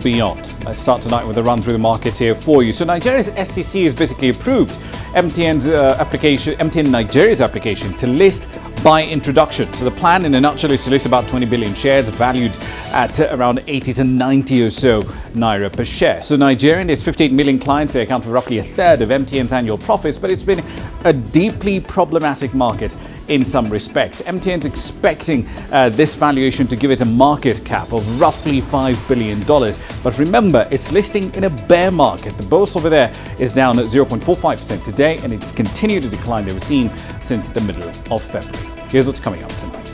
beyond. Let's start tonight with a run through the markets here for you. So Nigeria's SEC has basically approved MTN Nigeria's application to list by introduction. So the plan in a nutshell is to list about 20 billion shares valued at around 80 to 90 or so naira per share. So Nigeria and its 58 million clients, they account for roughly a third of MTN's annual profits, but it's been a deeply problematic market in some respects. MTN's expecting this valuation to give it a market cap of roughly $5 billion. But remember, it's listing in a bear market. The BOS over there is down at 0.45% today, and it's continued to decline they were seen since the middle of February. Here's what's coming up tonight.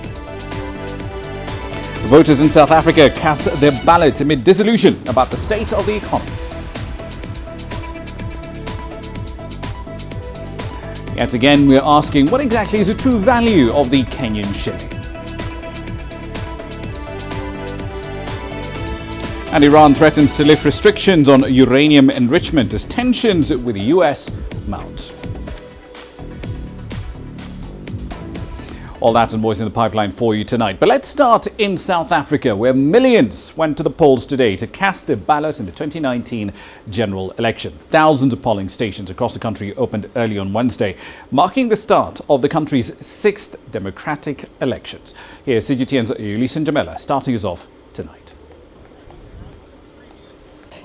Voters in South Africa cast their ballots amid disillusion about the state of the economy. Yet again, we're asking what exactly is the true value of the Kenyan shilling? And Iran threatens to lift restrictions on uranium enrichment as tensions with the US mount. All that and more is in the pipeline for you tonight. But let's start in South Africa, where millions went to the polls today to cast their ballots in the 2019 general election. Thousands of polling stations across the country opened early on Wednesday, marking the start of the country's 6th democratic elections. Here's CGTN's Ulysses Jamela starting us off tonight.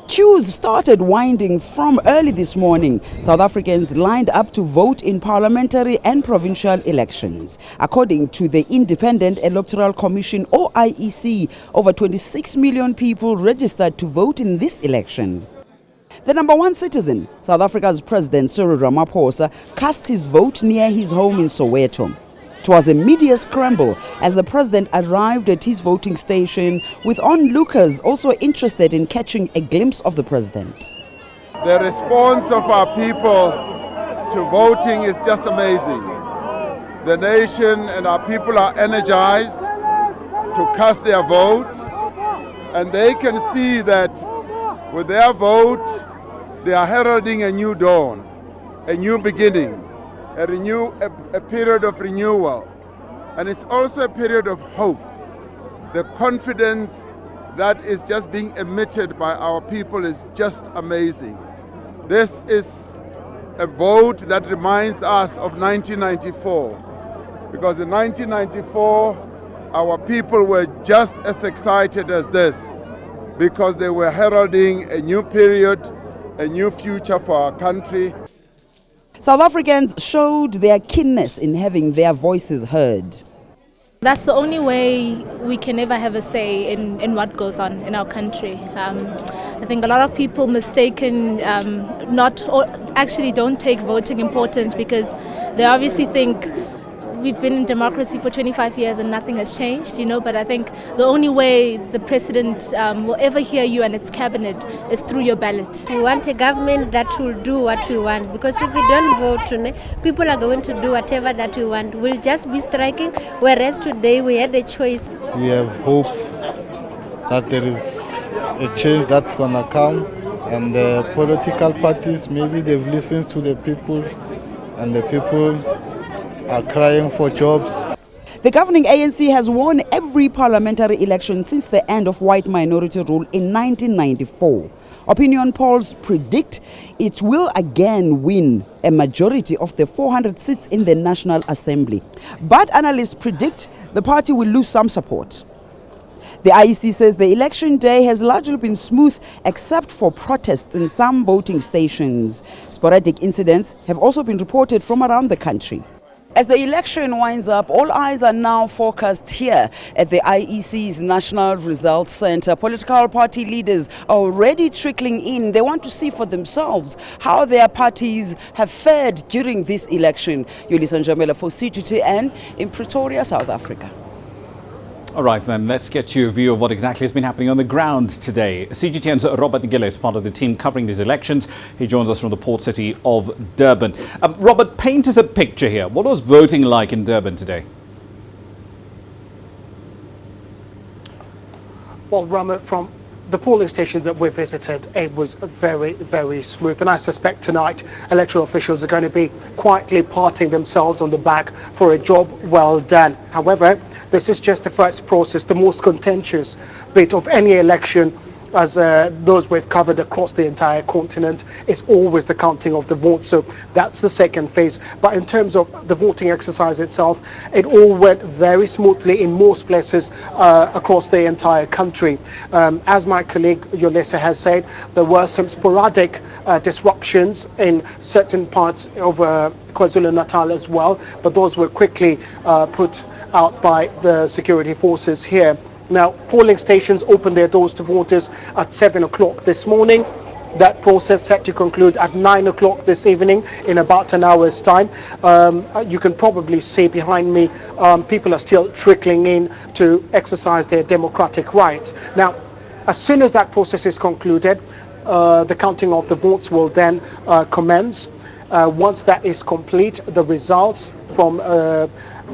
Queues started winding from early this morning. South Africans lined up to vote in parliamentary and provincial elections. According to the Independent Electoral Commission, or IEC, over 26 million people registered to vote in this election. The number one citizen, South Africa's President Cyril Ramaphosa, cast his vote near his home in Soweto. It was a media scramble as the president arrived at his voting station, with onlookers also interested in catching a glimpse of the president. The response of our people to voting is just amazing. The nation and our people are energized to cast their vote, and they can see that with their vote, they are heralding a new dawn, a new beginning. A period of renewal, and it's also a period of hope. The confidence that is just being emitted by our people is just amazing. This is a vote that reminds us of 1994, because in 1994 our people were just as excited as this, because they were heralding a new period, a new future for our country. South Africans showed their keenness in having their voices heard. That's the only way we can ever have a say in what goes on in our country. I think a lot of people actually don't take voting important, because they obviously think we've been in democracy for 25 years and nothing has changed, but I think the only way the president will ever hear you and its cabinet is through your ballot. We want a government that will do what we want, because if we don't vote, people are going to do whatever that we want. We'll just be striking, whereas today we had a choice. We have hope that there is a change that's going to come, and the political parties, maybe they've listened to the people, and the people are crying for jobs. The governing ANC has won every parliamentary election since the end of white minority rule in 1994. Opinion polls predict it will again win a majority of the 400 seats in the National Assembly. But analysts predict the party will lose some support. The IEC says the election day has largely been smooth, except for protests in some voting stations. Sporadic incidents have also been reported from around the country. As the election winds up, all eyes are now focused here at the IEC's National Results Center. Political party leaders are already trickling in. They want to see for themselves how their parties have fared during this election. Ulysses Jamela for CGTN in Pretoria, South Africa. All right, then, let's get you a view of what exactly has been happening on the ground today. CGTN's Robert Ngile is part of the team covering these elections. He joins us from the port city of Durban. Robert, paint us a picture here. What was voting like in Durban today? Well, Ramah, from the polling stations that we visited, it was very, very smooth. And I suspect tonight electoral officials are going to be quietly patting themselves on the back for a job well done. However, this is just the first process, the most contentious bit of any election as those we've covered across the entire continent, is always the counting of the votes. So that's the second phase. But in terms of the voting exercise itself, it all went very smoothly in most places across the entire country. As my colleague Yolisa has said, there were some sporadic disruptions in certain parts of KwaZulu-Natal as well, but those were quickly put out by the security forces here. Now, polling stations opened their doors to voters at 7 o'clock this morning. That process set to conclude at 9 o'clock this evening in about an hour's time. You can probably see behind me, people are still trickling in to exercise their democratic rights. Now, as soon as that process is concluded, the counting of the votes will then commence. Once that is complete, the results from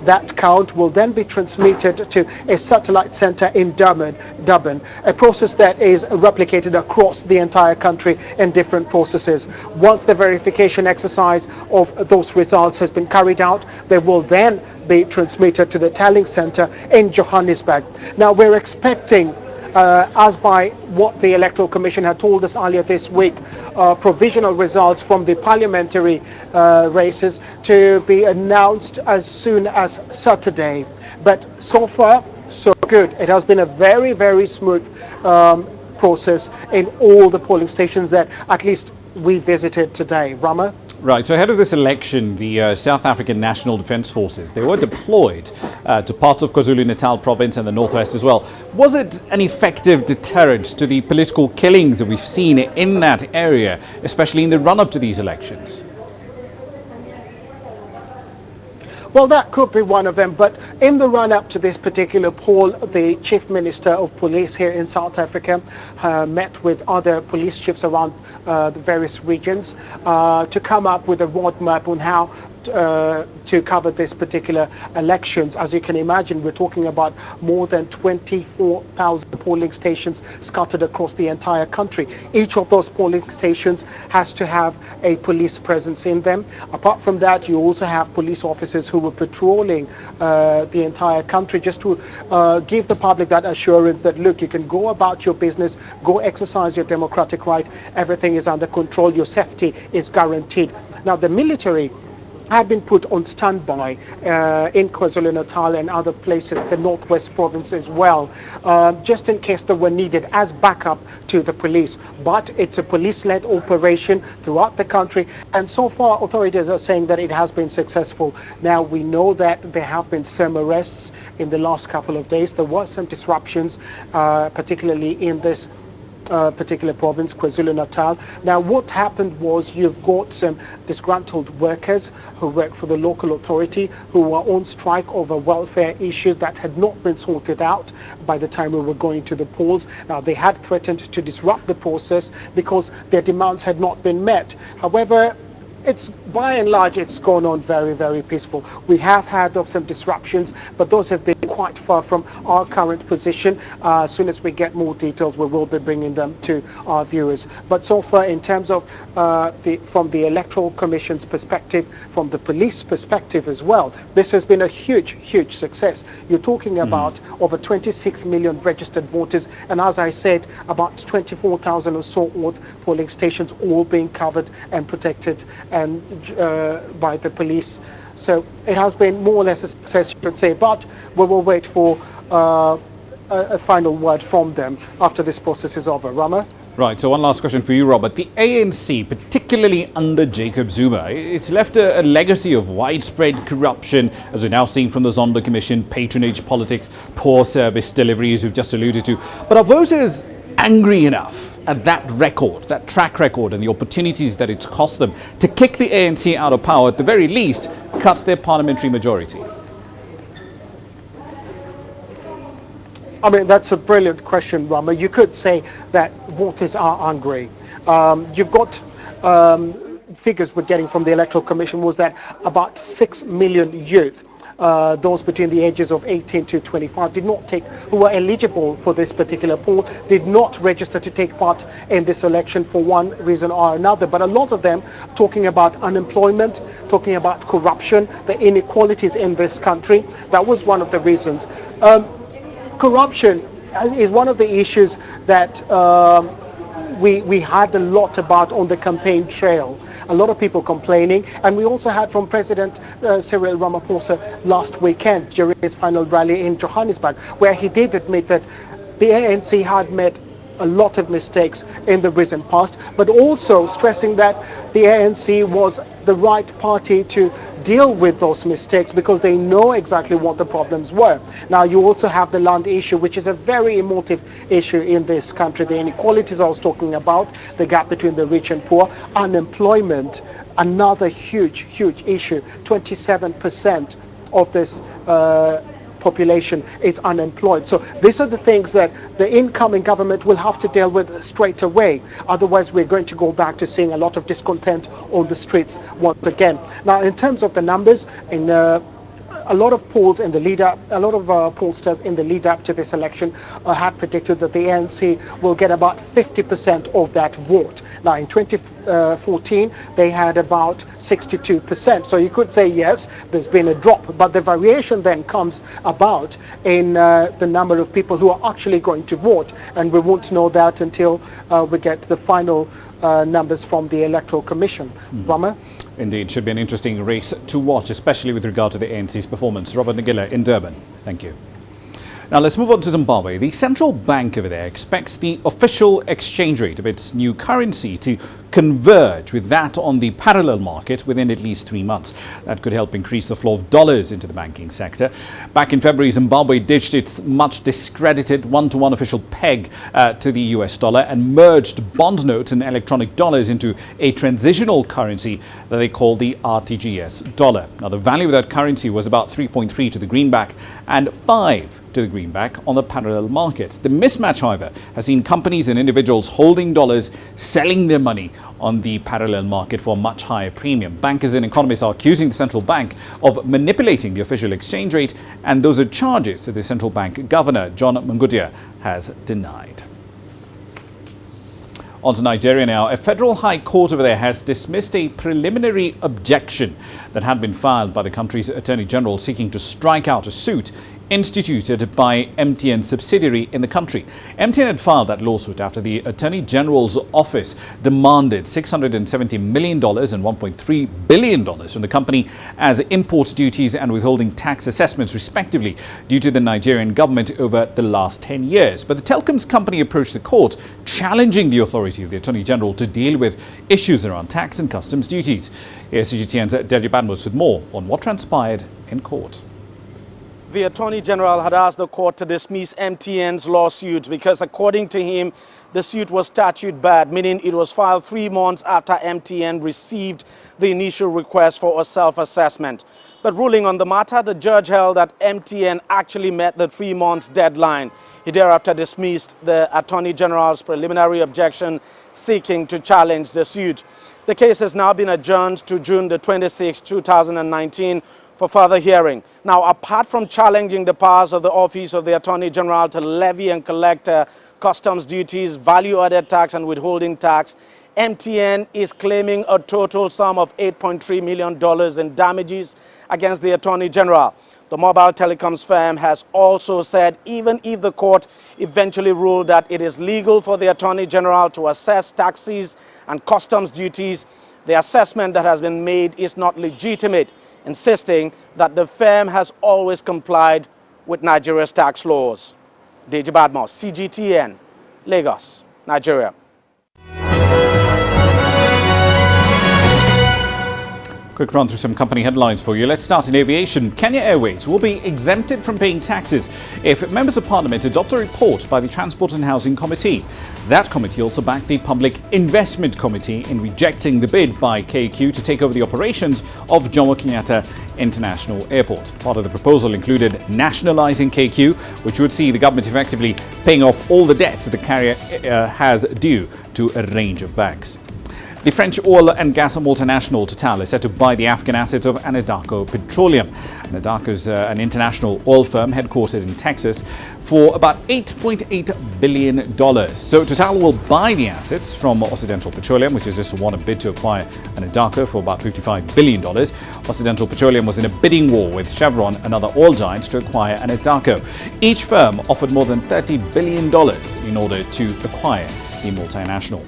that count will then be transmitted to a satellite center in Durban, a process that is replicated across the entire country in different processes. Once the verification exercise of those results has been carried out, they will then be transmitted to the tallying center in Johannesburg. Now, we're expecting, as by what the Electoral Commission had told us earlier this week, provisional results from the parliamentary races to be announced as soon as Saturday. But so far, so good. It has been a very, very smooth process in all the polling stations that at least we visited today. Ramah? Right, so ahead of this election, the South African National Defence Forces, they were deployed to parts of KwaZulu-Natal province and the northwest as well. Was it an effective deterrent to the political killings that we've seen in that area, especially in the run-up to these elections? Well, that could be one of them, but in the run-up to this particular poll, the Chief Minister of Police here in South Africa met with other police chiefs around the various regions to come up with a roadmap on how to cover this particular elections. As you can imagine, we're talking about more than 24,000 polling stations scattered across the entire country. Each of those polling stations has to have a police presence in them. Apart from that, you also have police officers who were patrolling the entire country just to give the public that assurance that, look, you can go about your business, go exercise your democratic right, everything is under control, your safety is guaranteed. Now, the military had been put on standby in KwaZulu-Natal and other places, the Northwest Province as well, just in case they were needed as backup to the police. But it's a police-led operation throughout the country, and so far authorities are saying that it has been successful. Now, we know that there have been some arrests in the last couple of days. There were some disruptions, particularly in this particular province, KwaZulu-Natal. Now, what happened was you've got some disgruntled workers who work for the local authority who were on strike over welfare issues that had not been sorted out by the time we were going to the polls. Now, they had threatened to disrupt the process because their demands had not been met. However, it's by and large, it's gone on very, very peaceful. We have had some disruptions, but those have been quite far from our current position. As soon as we get more details, we will be bringing them to our viewers. But so far, in terms of from the Electoral Commission's perspective, from the police perspective as well, this has been a huge, huge success. You're talking about over 26 million registered voters, and as I said, about 24,000 or so polling stations all being covered and protected and by the police. So it has been more or less a success, you could say, but we will wait for a final word from them after this process is over. Ramah? Right, so one last question for you, Robert. The ANC, particularly under Jacob Zuma, it's left a legacy of widespread corruption, as we're now seeing from the Zondo Commission, patronage politics, poor service delivery, as we've just alluded to. But are voters angry enough at that record, that track record, and the opportunities that it's cost them to kick the ANC out of power, at the very least, cut their parliamentary majority? I mean, that's a brilliant question, Ramah. You could say that voters are angry. You've got figures we're getting from the Electoral Commission was that about 6 million youth, those between the ages of 18 to 25, who were eligible for this particular poll, did not register to take part in this election for one reason or another. But a lot of them talking about unemployment, talking about corruption, the inequalities in this country. That was one of the reasons. Corruption is one of the issues that we had a lot about on the campaign trail. A lot of people complaining, and we also had from President Cyril Ramaphosa last weekend during his final rally in Johannesburg, where he did admit that the ANC had made a lot of mistakes in the recent past, but also stressing that the ANC was the right party to deal with those mistakes because they know exactly what the problems were. Now, you also have the land issue, which is a very emotive issue in this country. The inequalities I was talking about, the gap between the rich and poor, unemployment, another huge issue. 27% of this population is unemployed. So these are the things that the incoming government will have to deal with straight away. Otherwise, we're going to go back to seeing a lot of discontent on the streets once again. Now, in terms of the numbers, in a lot of polls in the lead up, a lot of pollsters in the lead up to this election had predicted that the ANC will get about 50% of that vote. Now, in 2014, they had about 62%. So you could say, yes, there's been a drop, but the variation then comes about in the number of people who are actually going to vote. And we won't know that until we get the final numbers from the Electoral Commission. Ramah? Indeed, should be an interesting race to watch, especially with regard to the ANC's performance. Robert Nagila in Durban. Thank you. Now let's move on to Zimbabwe. The central bank over there expects the official exchange rate of its new currency to converge with that on the parallel market within at least 3 months. That could help increase the flow of dollars into the banking sector. Back in February, Zimbabwe ditched its much discredited one-to-one official peg to the US dollar and merged bond notes and electronic dollars into a transitional currency that they call the RTGS dollar. Now the value of that currency was about 3.3 to the greenback and 5 to the greenback on the parallel markets. The mismatch, however, has seen companies and individuals holding dollars selling their money on the parallel market for a much higher premium. Bankers and economists are accusing the central bank of manipulating the official exchange rate, and those are charges that the central bank governor, John Mungutia, has denied. On to Nigeria now. A federal high court over there has dismissed a preliminary objection that had been filed by the country's attorney general seeking to strike out a suit instituted by MTN's subsidiary in the country. MTN had filed that lawsuit after the Attorney General's office demanded $670 million and $1.3 billion from the company as import duties and withholding tax assessments, respectively, due to the Nigerian government over the last 10 years. But the telecoms company approached the court, challenging the authority of the Attorney General to deal with issues around tax and customs duties. Here's CGTN's Deji Badmus with more on what transpired in court. The Attorney General had asked the court to dismiss MTN's lawsuit because, according to him, the suit was statute barred, meaning it was filed 3 months after MTN received the initial request for a self-assessment. But ruling on the matter, the judge held that MTN actually met the 3-month deadline. He thereafter dismissed the Attorney General's preliminary objection seeking to challenge the suit. The case has now been adjourned to June the 26, 2019 for further hearing. Now, apart from challenging the powers of the Office of the Attorney General to levy and collect customs duties, value-added tax and withholding tax, MTN is claiming a total sum of $8.3 million in damages against the Attorney General. The mobile telecoms firm has also said even if the court eventually ruled that it is legal for the Attorney General to assess taxes and customs duties, the assessment that has been made is not legitimate, insisting that the firm has always complied with Nigeria's tax laws. Deji Badmus, CGTN, Lagos, Nigeria. Quick run through some company headlines for you. Let's start in aviation. Kenya Airways will be exempted from paying taxes if members of parliament adopt a report by the Transport and Housing Committee. That committee also backed the Public Investment Committee in rejecting the bid by KQ to take over the operations of Jomo Kenyatta International Airport. Part of the proposal included nationalising KQ, which would see the government effectively paying off all the debts that the carrier has due to a range of banks. The French oil and gas multinational Total is set to buy the African assets of Anadarko Petroleum. Anadarko is an international oil firm headquartered in Texas for about $8.8 billion. So Total will buy the assets from Occidental Petroleum, which has just won a bid to acquire Anadarko for about $55 billion. Occidental Petroleum was in a bidding war with Chevron, another oil giant, to acquire Anadarko. Each firm offered more than $30 billion in order to acquire the multinational.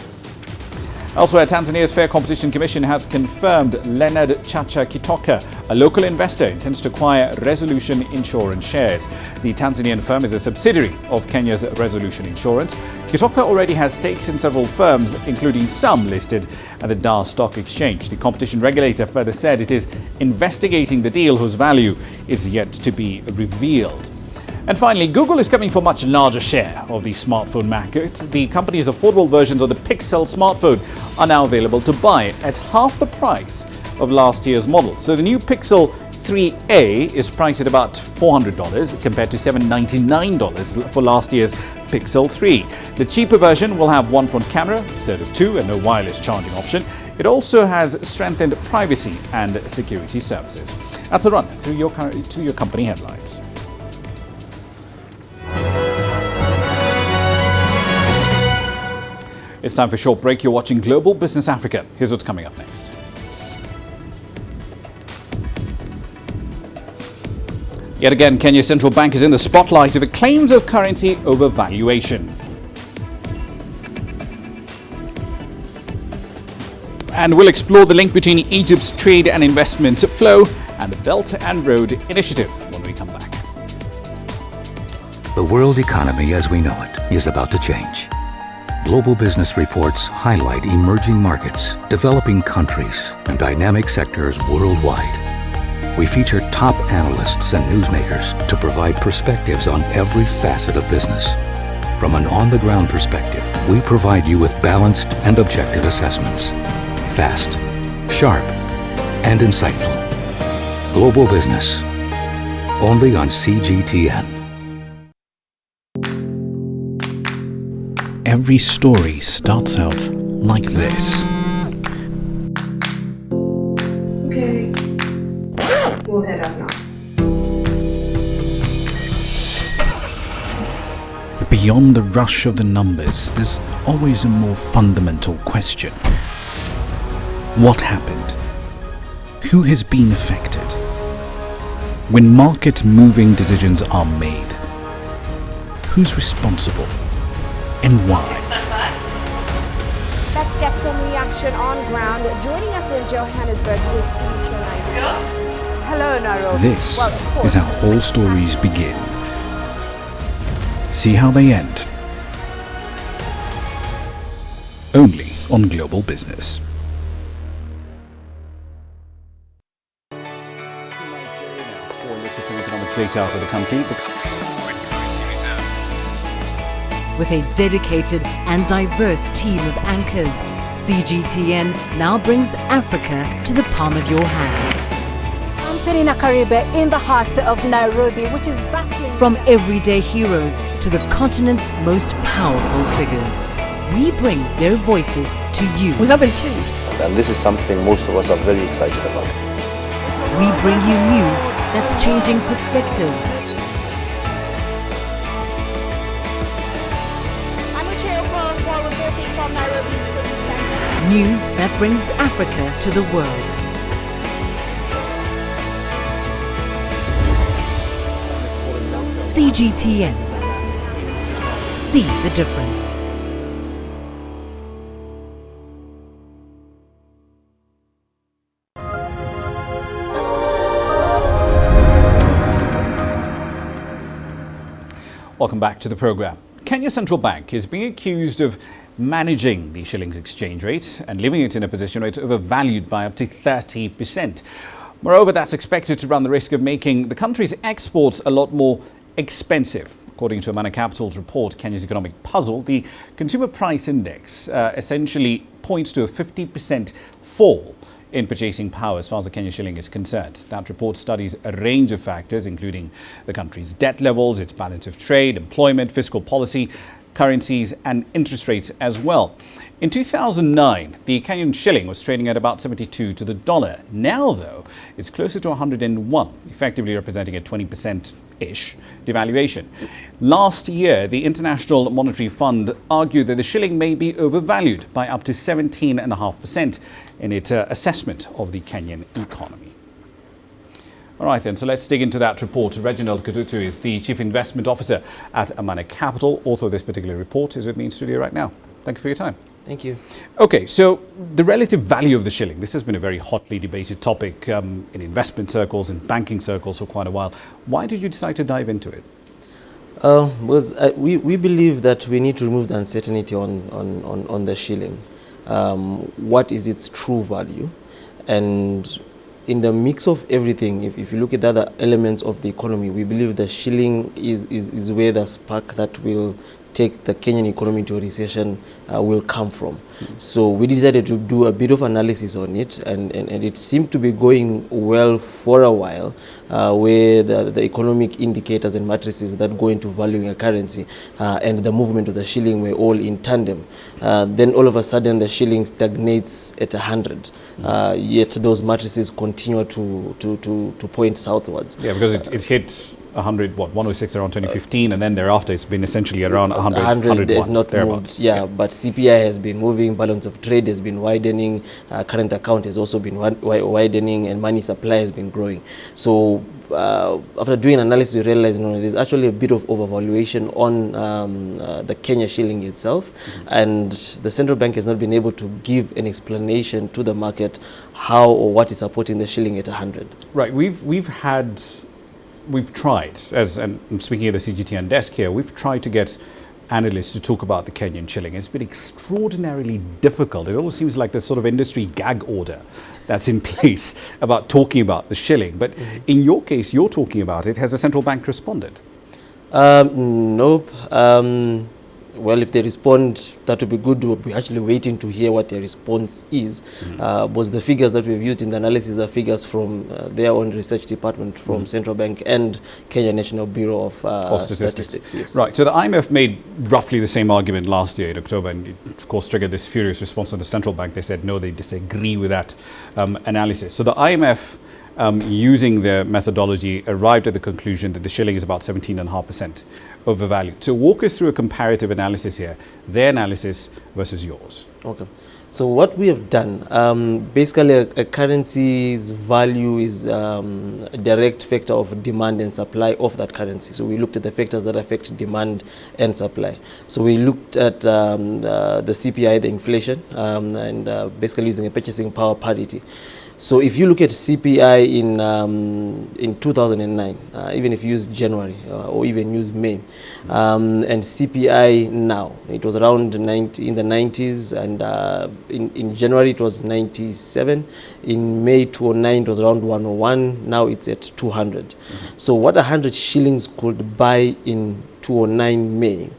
Elsewhere, Tanzania's Fair Competition Commission has confirmed Leonard Chacha Kitoka, a local investor, intends to acquire Resolution Insurance shares. The Tanzanian firm is a subsidiary of Kenya's Resolution Insurance. Kitoka already has stakes in several firms, including some listed at the Dar Stock Exchange. The competition regulator further said it is investigating the deal, whose value is yet to be revealed. And finally, Google is coming for a much larger share of the smartphone market. The company's affordable versions of the Pixel smartphone are now available to buy at half the price of last year's model. So the new Pixel 3A is priced at about $400 compared to $799 for last year's Pixel 3. The cheaper version will have one front camera instead of two and no wireless charging option. It also has strengthened privacy and security services. That's a run through your company headlines. It's time for a short break. You're watching Global Business Africa. Here's what's coming up next. Yet again, Kenya's central bank is in the spotlight over claims of currency over-valuation. And we'll explore the link between Egypt's trade and investments flow and the Belt and Road Initiative when we come back. The world economy as we know it is about to change. Global business reports highlight emerging markets, developing countries, and dynamic sectors worldwide. We feature top analysts and newsmakers to provide perspectives on every facet of business. From an on-the-ground perspective, we provide you with balanced and objective assessments. Fast, sharp, and insightful. Global Business. Only on CGTN. Every story starts out like this. Okay. We'll head up now. But beyond the rush of the numbers, there's always a more fundamental question. What happened? Who has been affected? When market-moving decisions are made, who's responsible? And why? Let's get some reaction on ground. Joining us in Johannesburg is Sutra Nairobi. Hello, Nairobi. This is how all stories begin. See how they end. Only on Global Business. For lucrative economic data out of the country, the country's foreign currency reserves. With a dedicated and diverse team of anchors, CGTN now brings Africa to the palm of your hand. I'm Penina Karibe in the heart of Nairobi, which is bustling. From everyday heroes to the continent's most powerful figures, we bring their voices to you. We haven't changed. And this is something most of us are very excited about. We bring you news that's changing perspectives. From Nairobi's city center. News that brings Africa to the world. CGTN. See the difference. Welcome back to the program. Kenya's central bank is being accused of managing the shilling's exchange rate and leaving it in a position where it's overvalued by up to 30%. Moreover, that's expected to run the risk of making the country's exports a lot more expensive. According to Amana Capital's report, Kenya's economic puzzle, the consumer price index essentially points to a 50% fall in purchasing power as far as the Kenya shilling is concerned. That report studies a range of factors, including the country's debt levels, its balance of trade, employment, fiscal policy, currencies and interest rates as well. In 2009, the Kenyan shilling was trading at about 72 to the dollar. Now, though, it's closer to 101, effectively representing a 20%-ish devaluation. Last year, the International Monetary Fund argued that the shilling may be overvalued by up to 17.5% in its assessment of the Kenyan economy. All right, then, so let's dig into that report. Reginald Kadutu is the Chief Investment Officer at Amana Capital. Author of this particular report is with me in studio right now. Thank you for your time. Thank you. Okay, so the relative value of the shilling. This has been a very hotly debated topic in investment circles and banking circles for quite a while. Why did you decide to dive into it? We believe that we need to remove the uncertainty on the shilling. What is its true value? And in the mix of everything, if you look at other elements of the economy, we believe the shilling is where the spark that will take the Kenyan economy into a recession will come from. So we decided to do a bit of analysis on it, and it seemed to be going well for a while, where the economic indicators and matrices that go into valuing a currency and the movement of the shilling were all in tandem. Then all of a sudden the shilling stagnates at 100, yet those matrices continue to point southwards. Yeah, because it hit 100, 106 around 2015, and then thereafter it's been essentially around 100 has not moved, but CPI has been moving, balance of trade has been widening, current account has also been widening, and money supply has been growing. So after doing analysis, we realized there's actually a bit of overvaluation on the Kenya shilling itself, and the central bank has not been able to give an explanation to the market how or what is supporting the shilling at 100. Right, we've tried, and I'm speaking at the CGTN desk here, we've tried to get analysts to talk about the Kenyan shilling. It's been extraordinarily difficult. It almost seems like this sort of industry gag order that's in place about talking about the shilling. But in your case, you're talking about it. Has the central bank responded? Nope. Well, if they respond, that would be good. We're actually waiting to hear what their response is. Because the figures that we've used in the analysis are figures from their own research department, from Central Bank and Kenya National Bureau of Statistics. Yes. Right. So the IMF made roughly the same argument last year in October, and it, of course, triggered this furious response from the central bank. They said no, they disagree with that analysis. So the IMF, using their methodology, arrived at the conclusion that the shilling is about 17.5% overvalued. So walk us through a comparative analysis here, their analysis versus yours. Okay. So what we have done, basically a currency's value is a direct factor of demand and supply of that currency. So we looked at the factors that affect demand and supply. So we looked at the CPI, the inflation, and basically using a purchasing power parity. So if you look at CPI in 2009, even if you use January or even use May, and CPI now, it was around 90 in the 90s, and in January it was 97. In May 2009 it was around 101. Now it's at 200. So what 100 shillings could buy in 2009 May,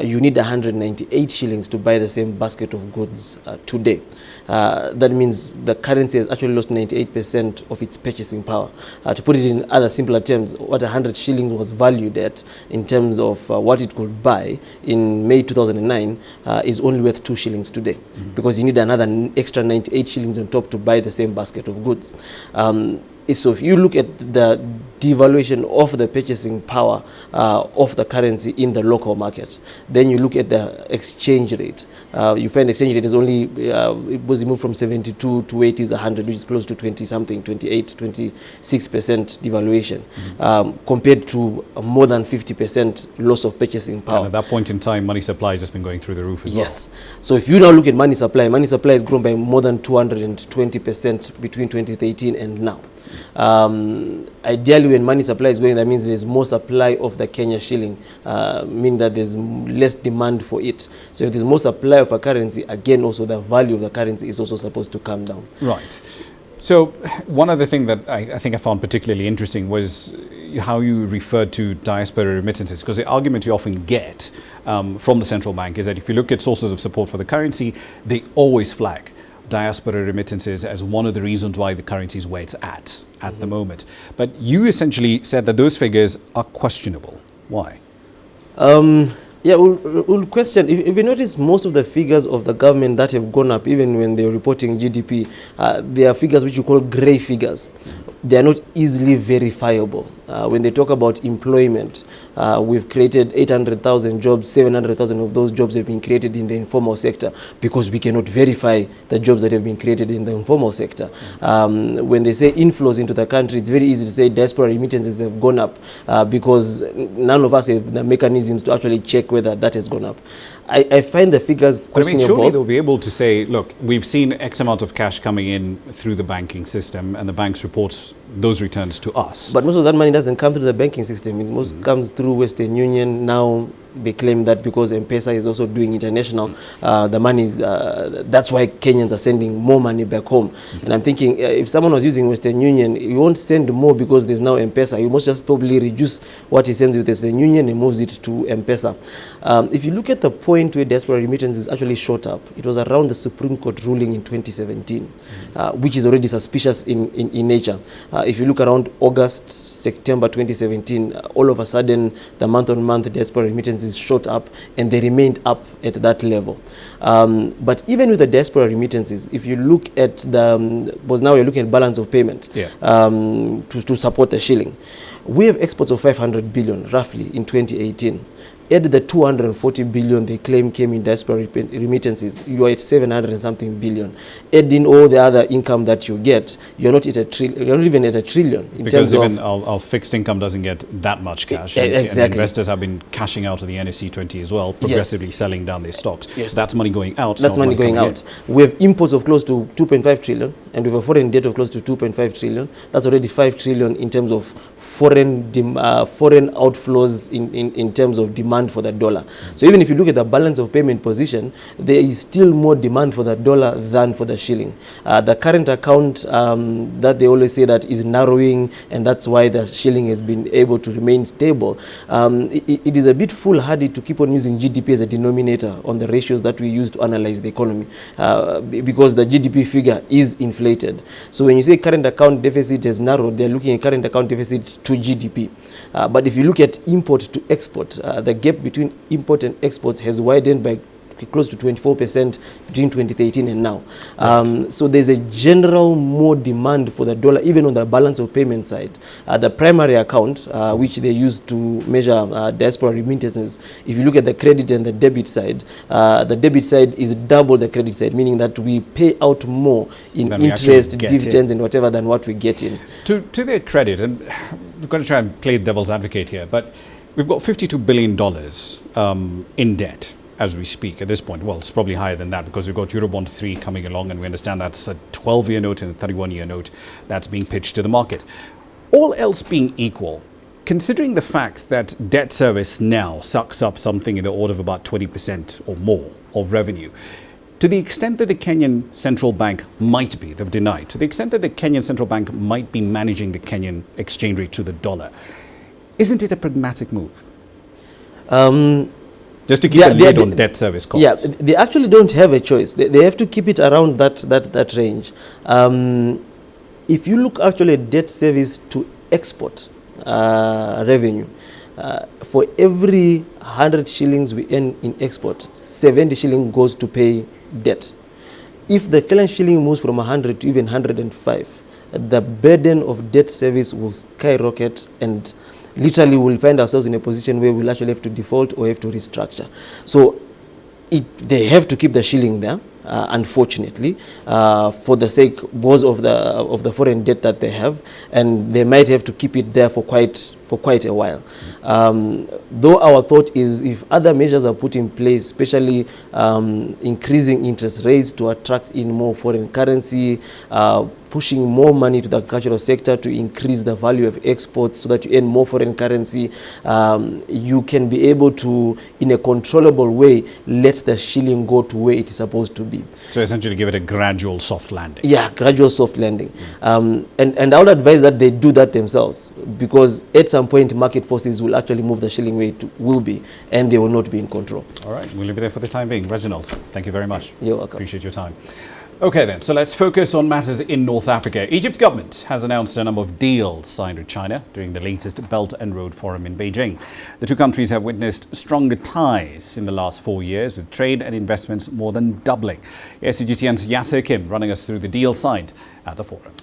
you need 198 shillings to buy the same basket of goods today. That means the currency has actually lost 98% of its purchasing power. To put it in other simpler terms, what 100 shillings was valued at in terms of what it could buy in May 2009 is only worth 2 shillings today, because you need another extra 98 shillings on top to buy the same basket of goods. So if you look at the devaluation of the purchasing power of the currency in the local market, then you look at the exchange rate. You find the exchange rate is only, it was moved from 72 to 80 is 100, which is close to 20 something, 28, 26% devaluation, compared to more than 50% loss of purchasing power. And at that point in time, money supply has just been going through the roof as well. Yes. So if you now look at money supply has grown by more than 220% between 2013 and now. Ideally, when money supply is going, that means there's more supply of the Kenya shilling, meaning that there's less demand for it. So if there's more supply of a currency, again, also the value of the currency is also supposed to come down. Right. So one other thing that I think I found particularly interesting was how you referred to diaspora remittances, because the argument you often get from the central bank is that if you look at sources of support for the currency, they always flag diaspora remittances as one of the reasons why the currency is where it's at the moment. But you essentially said that those figures are questionable. Why? Yeah, we'll question. If you notice, most of the figures of the government that have gone up, even when they're reporting GDP, they are figures which you call grey figures. They are not easily verifiable. When they talk about employment, we've created 800,000 jobs, 700,000 of those jobs have been created in the informal sector because we cannot verify the jobs that have been created in the informal sector. When they say inflows into the country, it's very easy to say diaspora remittances have gone up because none of us have the mechanisms to actually check whether that has gone up. I find the figures questionable. I mean, surely they'll be able to say, look, we've seen X amount of cash coming in through the banking system, and the banks report those returns to us. But most of that money doesn't come through the banking system. It most comes through Western Union. Now they claim that because M-Pesa is also doing international, the money is, that's why Kenyans are sending more money back home. And I'm thinking, if someone was using Western Union, you won't send more because there's now M-Pesa. You must just probably reduce what he sends with Western Union and moves it to M-Pesa. If you look at the point where diaspora remittances actually shot up, it was around the Supreme Court ruling in 2017, which is already suspicious in nature. If you look around August, September 2017, all of a sudden, the month-on-month diaspora remittances shot up, and they remained up at that level. But even with the diaspora remittances, if you look at because now you're looking at balance of payment to support the shilling, we have exports of 500 billion roughly in 2018. Add the 240 billion they claim came in diaspora remittances, you are at 700 and something billion. Add in all the other income that you get, you're not even at a trillion. Because even our fixed income doesn't get that much cash. Exactly. And investors have been cashing out of the NSE 20 as well, progressively selling down their stocks. Yes. That's money going out. That's money going out. We have imports of close to 2.5 trillion, and we have a foreign debt of close to 2.5 trillion. That's already 5 trillion in terms of foreign outflows in terms of demand for the dollar. So even if you look at the balance of payment position, there is still more demand for the dollar than for the shilling. The current account that they always say that is narrowing, and that's why the shilling has been able to remain stable. It is a bit foolhardy to keep on using GDP as a denominator on the ratios that we use to analyze the economy, because the GDP figure is inflated. So when you say current account deficit has narrowed, they're looking at current account deficit to GDP. But if you look at import to export, the gap between import and exports has widened by close to 24% between 2013 and now. Right. So there's a general more demand for the dollar, even on the balance of payment side. The primary account, which they use to measure diaspora remittances, if you look at the credit and the debit side, the debit side is double the credit side, meaning that we pay out more in interest, dividends, and whatever than what we get in. To their credit, and we're going to try and play devil's advocate here, but we've got $52 billion in debt as we speak at this point. Well, it's probably higher than that because we've got Eurobond 3 coming along, and we understand that's a 12-year note and a 31-year note that's being pitched to the market. All else being equal, considering the fact that debt service now sucks up something in the order of about 20% or more of revenue, to the extent that the Kenyan Central Bank might be, they've denied, to the extent that the Kenyan Central Bank might be managing the Kenyan exchange rate to the dollar, isn't it a pragmatic move? Just to keep a lid on debt service costs. Yeah, they actually don't have a choice. They have to keep it around that range. If you look actually at debt service to export revenue, for every 100 shillings we earn in export, 70 shilling goes to pay debt. If the Kenyan shilling moves from 100 to even 105, the burden of debt service will skyrocket, and literally we'll find ourselves in a position where we'll actually have to default or have to restructure. So they have to keep the shilling there, unfortunately, for the sake both of the foreign debt that they have, and they might have to keep it there for quite a while. Though our thought is if other measures are put in place, especially increasing interest rates to attract in more foreign currency, pushing more money to the agricultural sector to increase the value of exports so that you earn more foreign currency, you can be able to, in a controllable way, let the shilling go to where it is supposed to be. So essentially give it a gradual soft landing. Yeah, gradual soft landing. And I would advise that they do that themselves, because at some point market forces will actually move the shilling where it will be, and they will not be in control. All right, we'll leave it there for the time being. Reginald, thank you very much. You're welcome. Appreciate your time. Okay then, so let's focus on matters in North Africa. Egypt's government has announced a number of deals signed with China during the latest Belt and Road Forum in Beijing. The two countries have witnessed stronger ties in the last 4 years, with trade and investments more than doubling. CGTN's Yasser Kim running us through the deal signed at the forum.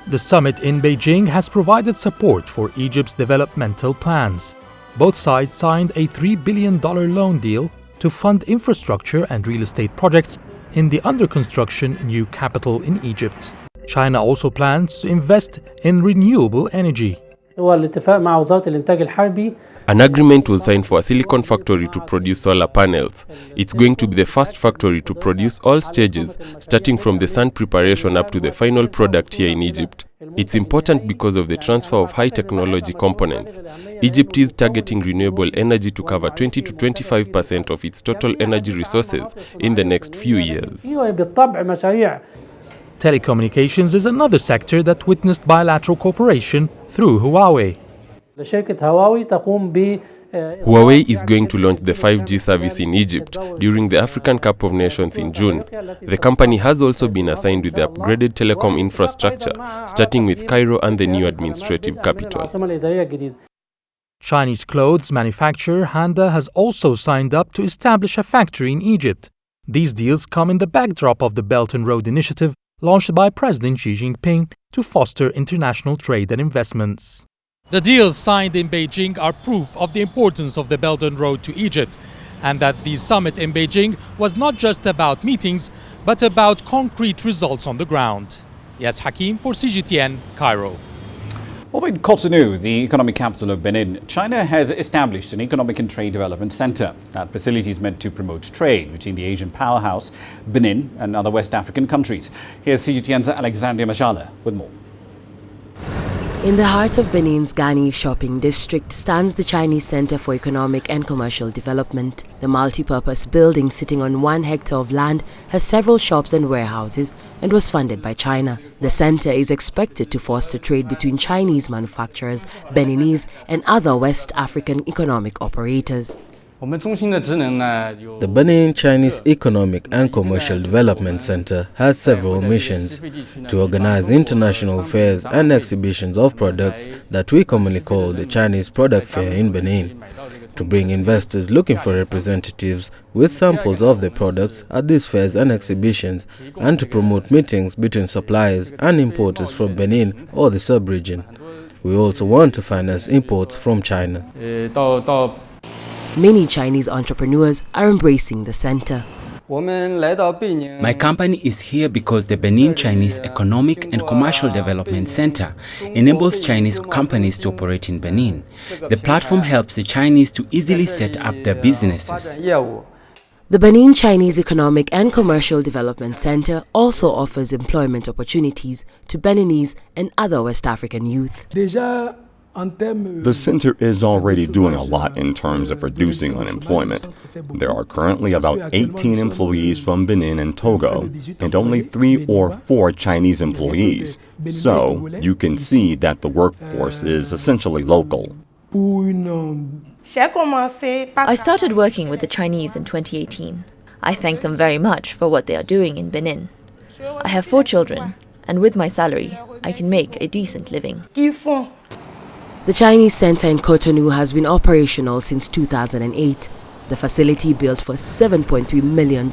The summit in Beijing has provided support for Egypt's developmental plans. Both sides signed a $3 billion loan deal to fund infrastructure and real estate projects in the under-construction new capital in Egypt. China also plans to invest in renewable energy. An agreement was signed for a silicon factory to produce solar panels. It's going to be the first factory to produce all stages, starting from the sand preparation up to the final product here in Egypt. It's important because of the transfer of high-technology components. Egypt is targeting renewable energy to cover 20 to 25% of its total energy resources in the next few years. Telecommunications is another sector that witnessed bilateral cooperation through Huawei. Huawei is going to launch the 5G service in Egypt during the African Cup of Nations in June. The company has also been assigned with the upgraded telecom infrastructure, starting with Cairo and the new administrative capital. Chinese clothes manufacturer Handa has also signed up to establish a factory in Egypt. These deals come in the backdrop of the Belt and Road Initiative launched by President Xi Jinping to foster international trade and investments. The deals signed in Beijing are proof of the importance of the Belt and Road to Egypt, and that the summit in Beijing was not just about meetings, but about concrete results on the ground. Yes, Hakim for CGTN, Cairo. Over in Cotonou, the economic capital of Benin, China has established an economic and trade development center. That facility is meant to promote trade between the Asian powerhouse, Benin, and other West African countries. Here's CGTN's Alexandria Majala with more. In the heart of Benin's Gani shopping district stands the Chinese Center for Economic and Commercial Development. The multi-purpose building, sitting on 1 hectare of land, has several shops and warehouses and was funded by China. The center is expected to foster trade between Chinese manufacturers, Beninese, and other West African economic operators. The Benin Chinese Economic and Commercial Development Center has several missions: to organize international fairs and exhibitions of products that we commonly call the Chinese Product Fair in Benin, to bring investors looking for representatives with samples of their products at these fairs and exhibitions, and to promote meetings between suppliers and importers from Benin or the sub-region. We also want to finance imports from China. Many Chinese entrepreneurs are embracing the center. My company is here because the Benin Chinese Economic and Commercial Development Center enables Chinese companies to operate in Benin. The platform helps the Chinese to easily set up their businesses. The Benin Chinese Economic and Commercial Development Center also offers employment opportunities to Beninese and other West African youth. The center is already doing a lot in terms of reducing unemployment. There are currently about 18 employees from Benin and Togo, and only 3 or 4 Chinese employees. So you can see that the workforce is essentially local. I started working with the Chinese in 2018. I thank them very much for what they are doing in Benin. I have 4 children, and with my salary, I can make a decent living. The Chinese Center in Cotonou has been operational since 2008. The facility, built for $7.3 million,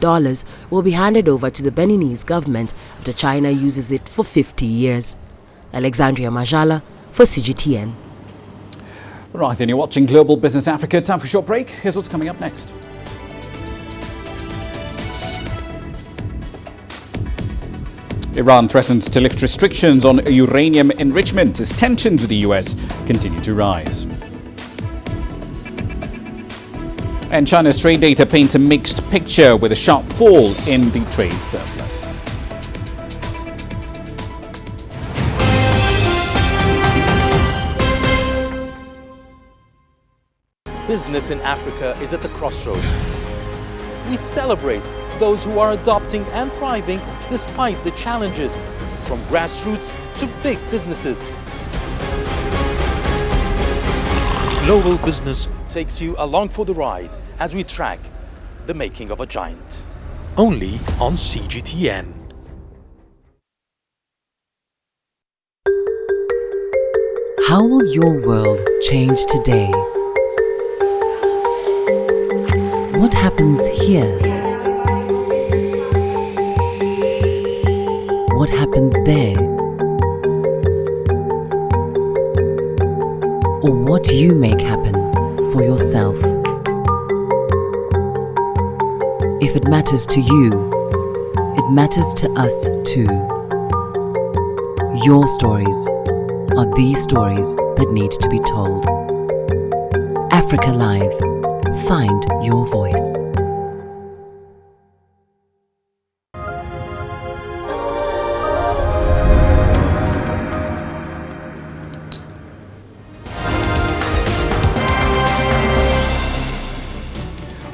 will be handed over to the Beninese government after China uses it for 50 years. Alexandria Majala for CGTN. Right, then you're watching Global Business Africa. Time for a short break. Here's what's coming up next. Iran threatens to lift restrictions on uranium enrichment as tensions with the US continue to rise. And China's trade data paints a mixed picture with a sharp fall in the trade surplus. Business in Africa is at the crossroads. We celebrate those who are adopting and thriving despite the challenges, from grassroots to big businesses. Global Business takes you along for the ride as we track the making of a giant. only on CGTN. How will your world change today? What happens here? What happens there? Or what do you make happen for yourself? If it matters to you, it matters to us too. Your stories are the stories that need to be told. Africa Live. Find your voice.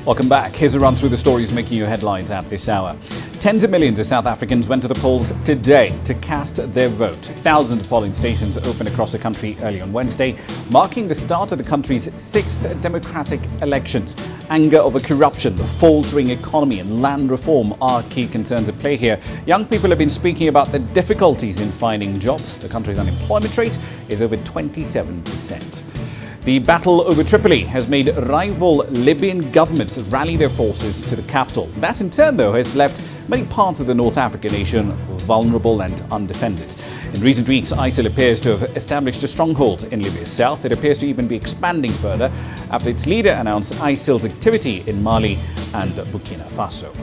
Welcome back. Here's a run through the stories making your headlines at this hour. Tens of millions of South Africans went to the polls today to cast their vote. Thousands of polling stations opened across the country early on Wednesday, marking the start of the country's sixth democratic elections. Anger over corruption, the faltering economy and land reform are key concerns at play here. Young people have been speaking about the difficulties in finding jobs. The country's unemployment rate is over 27%. The battle over Tripoli has made rival Libyan governments rally their forces to the capital. That in turn, though, has left many parts of the North African nation vulnerable and undefended. In recent weeks, ISIL appears to have established a stronghold in Libya's south. It appears to even be expanding further after its leader announced ISIL's activity in Mali and Burkina Faso.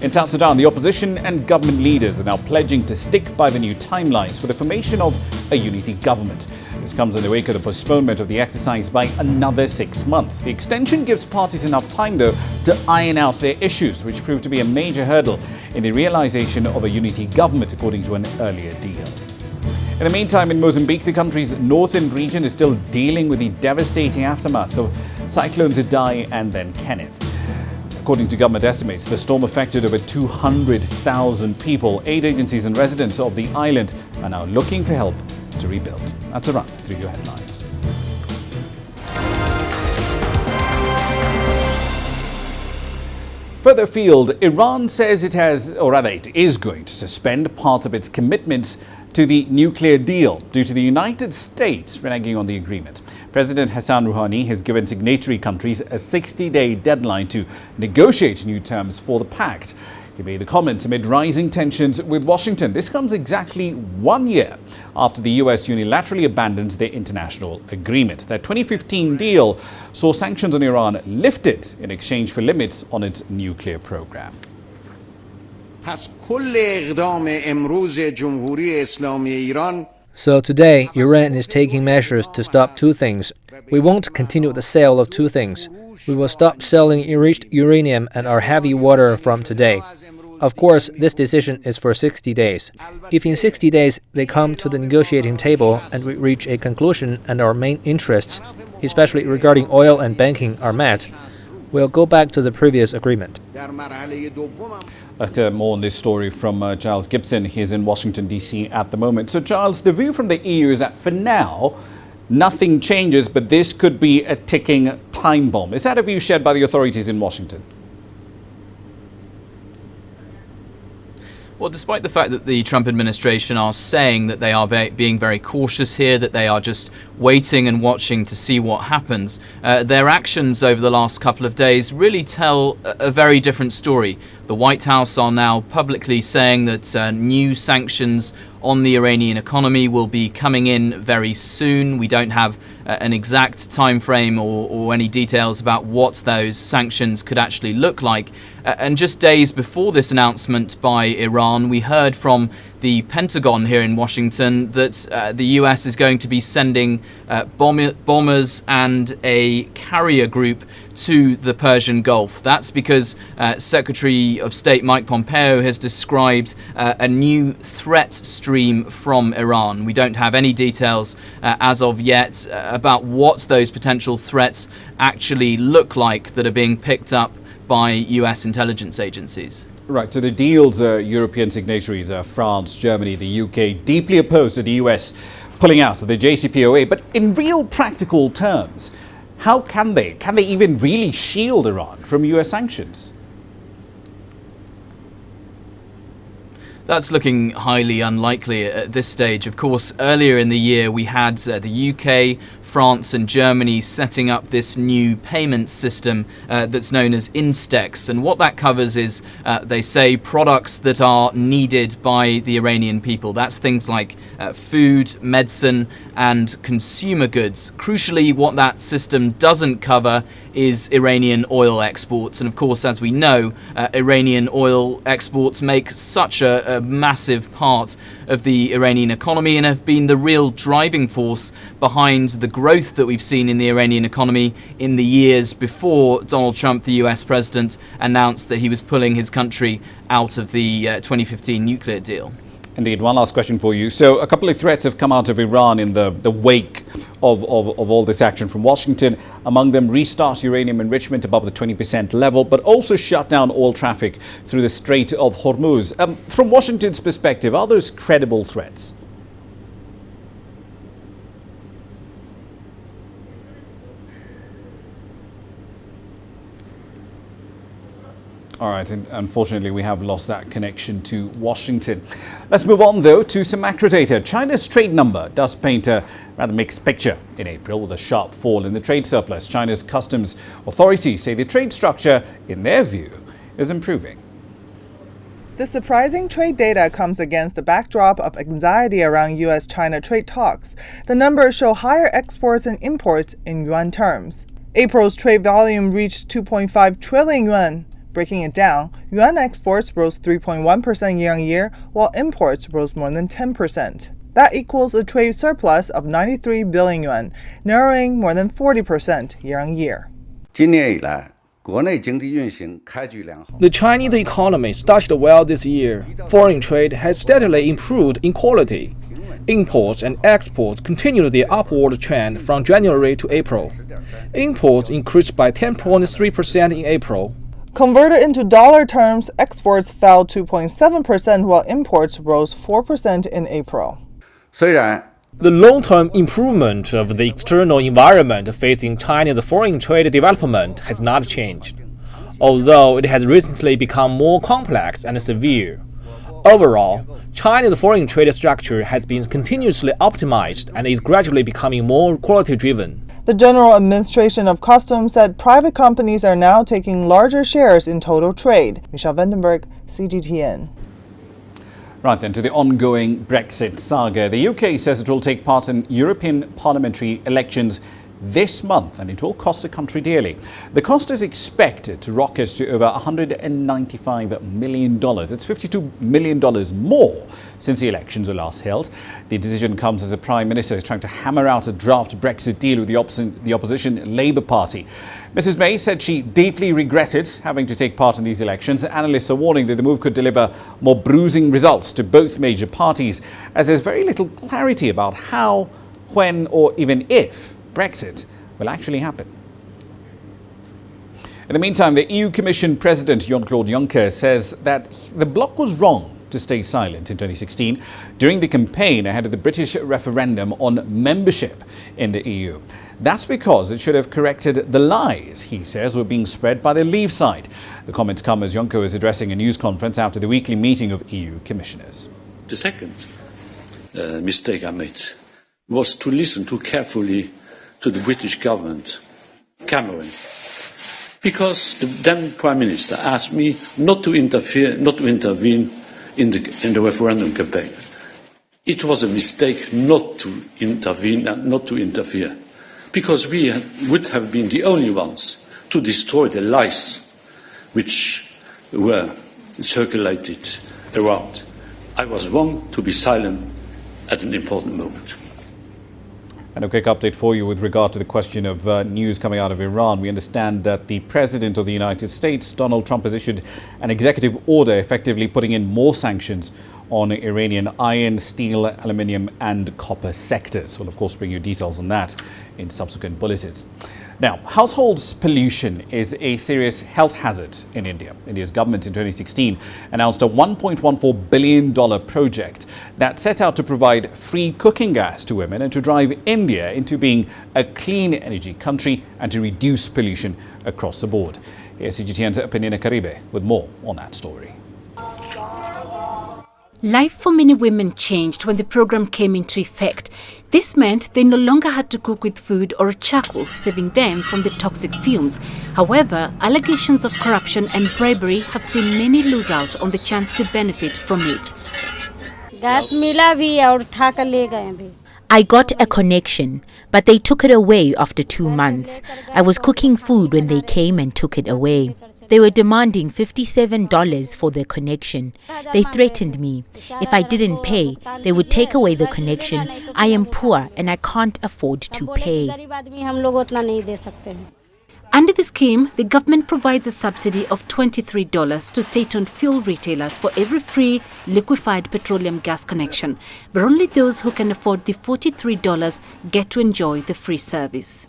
In South Sudan, the opposition and government leaders are now pledging to stick by the new timelines for the formation of a unity government. This comes in the wake of the postponement of the exercise by another 6 months. The extension gives parties enough time, though, to iron out their issues, which proved to be a major hurdle in the realization of a unity government, according to an earlier deal. In the meantime, in Mozambique, the country's northern region is still dealing with the devastating aftermath of cyclones Idai and then Kenneth. According to government estimates, the storm affected over 200,000 people. Aid agencies and residents of the island are now looking for help to rebuild. That's a run through your headlines. Further afield, Iran says it has, or rather it is going to suspend part of its commitments to the nuclear deal due to the United States reneging on the agreement. President Hassan Rouhani has given signatory countries a 60-day deadline to negotiate new terms for the pact. He made the comments amid rising tensions with Washington. This comes exactly 1 year after the US unilaterally abandoned their international agreement. Their 2015 deal saw sanctions on Iran lifted in exchange for limits on its nuclear program. So today, Iran is taking measures to stop two things. We won't continue the sale of two things. We will stop selling enriched uranium and our heavy water from today. Of course, this decision is for 60 days. If in 60 days they come to the negotiating table and we reach a conclusion and our main interests, especially regarding oil and banking, are met, we'll go back to the previous agreement. More on this story from Charles Gibson. He's in Washington, D.C. at the moment. So, Charles, the view from the EU is that for now, nothing changes, but this could be a ticking time bomb. Is that a view shared by the authorities in Washington? Well, despite the fact that the Trump administration are saying that they are being very cautious here, that they are just waiting and watching to see what happens, their actions over the last couple of days really tell a very different story. The White House are now publicly saying that new sanctions on the Iranian economy will be coming in very soon. We don't have an exact time frame or any details about what those sanctions could actually look like. And just days before this announcement by Iran, we heard from the Pentagon here in Washington that the US is going to be sending bombers and a carrier group to the Persian Gulf. That's because Secretary of State Mike Pompeo has described a new threat stream from Iran. We don't have any details as of yet about what those potential threats actually look like that are being picked up by US intelligence agencies. Right, so the deal's European signatories are France, Germany, the UK, deeply opposed to the US pulling out of the JCPOA. But in real practical terms, how can they even really shield Iran from US sanctions? That's looking highly unlikely at this stage. Of course, earlier in the year we had the UK, France and Germany setting up this new payment system that's known as Instex. And what that covers is, they say, products that are needed by the Iranian people. That's things like food, medicine and consumer goods. Crucially, what that system doesn't cover is Iranian oil exports. And of course, as we know, Iranian oil exports make such a massive part of the Iranian economy and have been the real driving force behind the growth that we've seen in the Iranian economy in the years before Donald Trump, the US president, announced that he was pulling his country out of the 2015 nuclear deal. Indeed. One last question for you. So a couple of threats have come out of Iran in the wake of all this action from Washington. Among them, restart uranium enrichment above the 20% level, but also shut down oil traffic through the Strait of Hormuz. From Washington's perspective, are those credible threats? All right, and unfortunately we have lost that connection to Washington. Let's move on though to some macro data. China's trade number does paint a rather mixed picture in April with a sharp fall in the trade surplus. China's customs authorities say the trade structure, in their view, is improving. The surprising trade data comes against the backdrop of anxiety around U.S.-China trade talks. The numbers show higher exports and imports in yuan terms. April's trade volume reached 2.5 trillion yuan. Breaking it down, yuan exports rose 3.1% year-on-year, while imports rose more than 10%. That equals a trade surplus of 93 billion yuan, narrowing more than 40% year-on-year. The Chinese economy started well this year. Foreign trade has steadily improved in quality. Imports and exports continued the upward trend from January to April. Imports increased by 10.3% in April. Converted into dollar terms, exports fell 2.7% while imports rose 4% in April. The long-term improvement of the external environment facing China's foreign trade development has not changed, although it has recently become more complex and severe. Overall, China's foreign trade structure has been continuously optimized and is gradually becoming more quality-driven. The General Administration of Customs said private companies are now taking larger shares in total trade. Michelle Vandenberg, CGTN. Right then, to the ongoing Brexit saga. The UK says it will take part in European parliamentary elections this month, and it will cost the country dearly. The cost is expected to rocket to over $195 million. It's $52 million more since the elections were last held. The decision comes as the Prime Minister is trying to hammer out a draft Brexit deal with the opposition Labour Party. Mrs May said she deeply regretted having to take part in these elections. Analysts are warning that the move could deliver more bruising results to both major parties, as there's very little clarity about how, when or even if Brexit will actually happen. In the meantime, the EU Commission President Jean-Claude Juncker says that the bloc was wrong to stay silent in 2016 during the campaign ahead of the British referendum on membership in the EU. That's because it should have corrected the lies, he says, were being spread by the Leave side. The comments come as Juncker is addressing a news conference after the weekly meeting of EU commissioners. The second mistake I made was to listen too carefully to the British government, Cameron, because the then Prime Minister asked me not to intervene in the referendum campaign. It was a mistake not to intervene and not to interfere, because we would have been the only ones to destroy the lies which were circulated around. I was wrong to be silent at an important moment. And a quick update for you with regard to the question of news coming out of Iran. We understand that the President of the United States, Donald Trump, has issued an executive order effectively putting in more sanctions on Iranian iron, steel, aluminium and copper sectors. We'll of course bring you details on that in subsequent bulletins. Now, household pollution is a serious health hazard in India. India's government in 2016 announced a $1.14 billion project that set out to provide free cooking gas to women and to drive India into being a clean energy country and to reduce pollution across the board. Here's CGTN's Penina Caribe with more on that story. Life for many women changed when the program came into effect. This meant they no longer had to cook with food or charcoal, saving them from the toxic fumes. However, allegations of corruption and bribery have seen many lose out on the chance to benefit from it. I got a connection, but they took it away after 2 months. I was cooking food when they came and took it away. They were demanding $57 for the connection. They threatened me. If I didn't pay, they would take away the connection. I am poor and I can't afford to pay. Under the scheme, the government provides a subsidy of $23 to state-owned fuel retailers for every free liquefied petroleum gas connection, but only those who can afford the $43 get to enjoy the free service.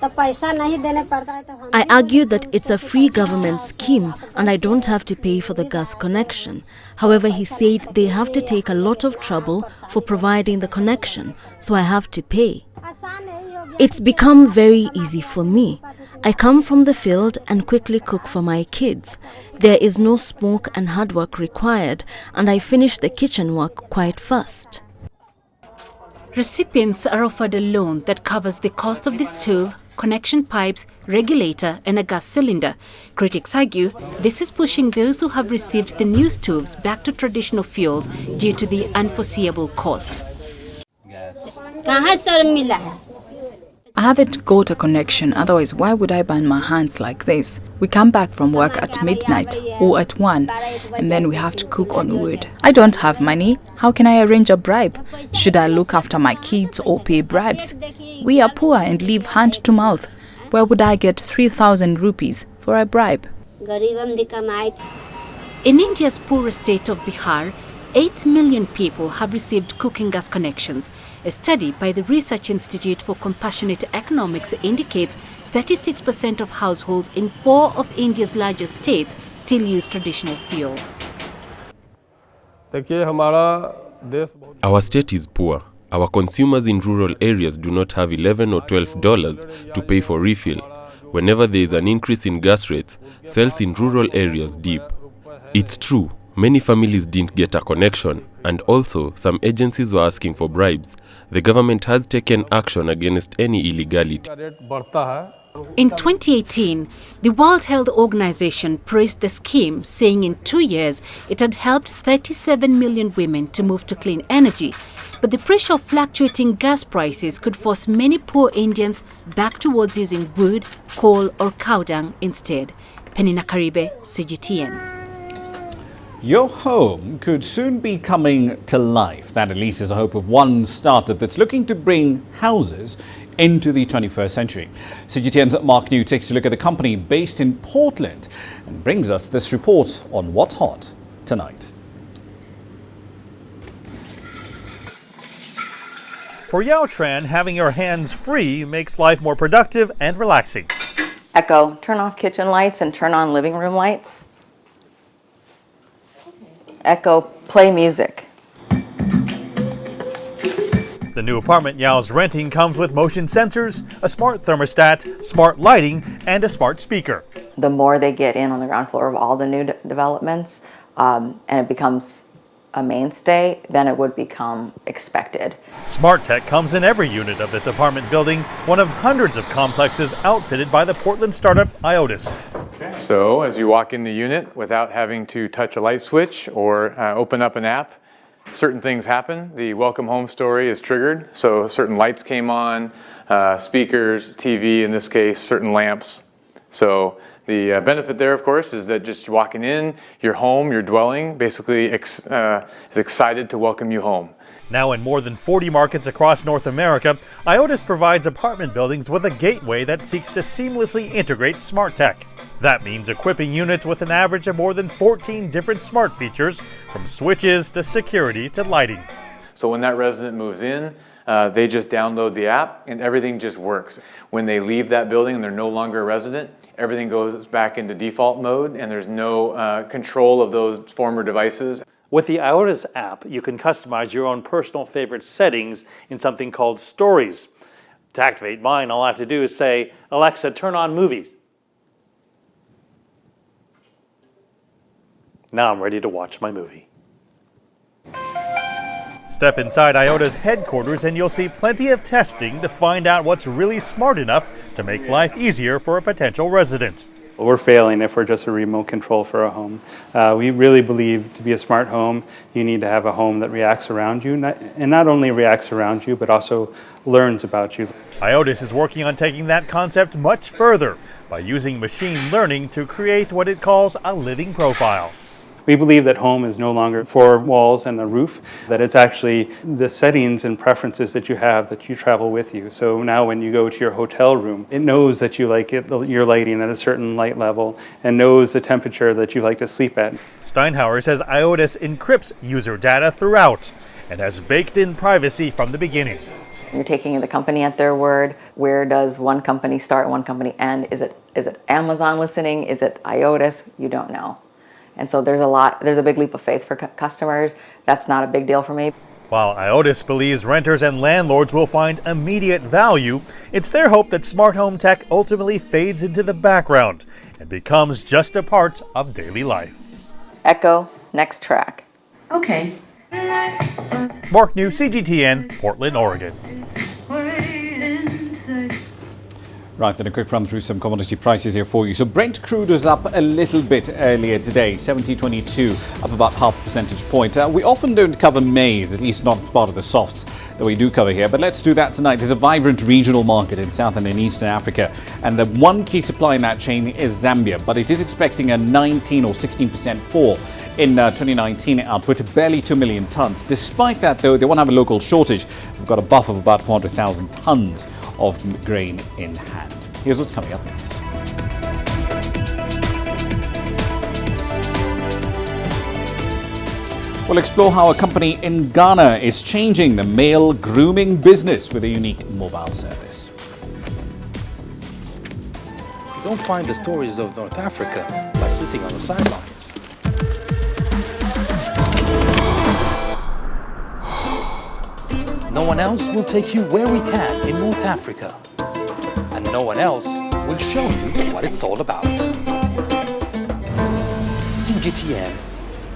I argue that it's a free government scheme and I don't have to pay for the gas connection. However, he said they have to take a lot of trouble for providing the connection, so I have to pay. It's become very easy for me. I come from the field and quickly cook for my kids. There is no smoke and hard work required, and I finish the kitchen work quite fast. Recipients are offered a loan that covers the cost of the stove, connection pipes, regulator and a gas cylinder. Critics argue this is pushing those who have received the new stoves back to traditional fuels due to the unforeseeable costs. I haven't got a connection, otherwise why would I burn my hands like this? We come back from work at midnight or at 1 and then we have to cook on wood. I don't have money. How can I arrange a bribe? Should I look after my kids or pay bribes? We are poor and live hand to mouth. Where would I get 3,000 rupees for a bribe? In India's poorest state of Bihar, 8 million people have received cooking gas connections. A study by the Research Institute for Compassionate Economics indicates 36% of households in 4 of India's largest states still use traditional fuel. Our state is poor. Our consumers in rural areas do not have $11 or $12 to pay for refill. Whenever there is an increase in gas rates, sales in rural areas dip. It's true. Many families didn't get a connection, and also some agencies were asking for bribes. The government has taken action against any illegality. In 2018, the World Health Organization praised the scheme, saying in 2 years it had helped 37 million women to move to clean energy. But the pressure of fluctuating gas prices could force many poor Indians back towards using wood, coal or cow dung instead. Penina Karibe, CGTN. Your home could soon be coming to life. That at least is a hope of one startup that's looking to bring houses into the 21st century. CGTN's Mark New takes a look at the company based in Portland and brings us this report on what's hot tonight. For Yao Tran, having your hands free makes life more productive and relaxing. Echo, turn off kitchen lights and turn on living room lights. Echo, play music. The new apartment Yao's renting comes with motion sensors, a smart thermostat, smart lighting, and a smart speaker. The more they get in on the ground floor of all the new developments, and it becomes a mainstay, then it would become expected. Smart tech comes in every unit of this apartment building, one of hundreds of complexes outfitted by the Portland startup IOTIS. So as you walk in the unit without having to touch a light switch or open up an app, certain things happen. The welcome home story is triggered. So certain lights came on, speakers, TV, in this case, certain lamps. So the benefit there, of course, is that just walking in, your home, your dwelling, basically is excited to welcome you home. Now in more than 40 markets across North America, IOTIS provides apartment buildings with a gateway that seeks to seamlessly integrate smart tech. That means equipping units with an average of more than 14 different smart features, from switches to security to lighting. So when that resident moves in, they just download the app and everything just works. When they leave that building and they're no longer a resident, everything goes back into default mode and there's no control of those former devices. With the IOTIS app, you can customize your own personal favorite settings in something called Stories. To activate mine, all I have to do is say, Alexa, turn on movies. Now I'm ready to watch my movie. Step inside IOTA's headquarters and you'll see plenty of testing to find out what's really smart enough to make life easier for a potential resident. We're failing if we're just a remote control for a home. We really believe to be a smart home, you need to have a home that reacts around you, and not only reacts around you, but also learns about you. IOTAS is working on taking that concept much further by using machine learning to create what it calls a living profile. We believe that home is no longer four walls and a roof, that it's actually the settings and preferences that you have that you travel with you. So now when you go to your hotel room, it knows that you like your lighting at a certain light level and knows the temperature that you like to sleep at. Steinhauer says IOTAS encrypts user data throughout and has baked in privacy from the beginning. You're taking the company at their word. Where does one company start and one company end? Is it Amazon listening? Is it IOTAS? You don't know. And so there's a big leap of faith for customers. That's not a big deal for me. While IOTAS believes renters and landlords will find immediate value, it's their hope that smart home tech ultimately fades into the background and becomes just a part of daily life. Echo, next track. Okay. Mark New, CGTN, Portland, Oregon. Right, then a quick run through some commodity prices here for you. So Brent crude was up a little bit earlier today, 70.22, up about half a percentage point. We often don't cover maize, at least not part of the softs that we do cover here, but let's do that tonight. There's a vibrant regional market in Southern and Eastern Africa, and the one key supply in that chain is Zambia, but it is expecting a 19 or 16% fall in 2019 output to barely 2 million tons. Despite that, though, they won't have a local shortage. They've got a buffer of about 400,000 tons of grain in hand. Here's what's coming up next. We'll explore how a company in Ghana is changing the male grooming business with a unique mobile service. You don't find the stories of North Africa by sitting on the sidelines. No one else will take you where we can in North Africa. And no one else will show you what it's all about. CGTN,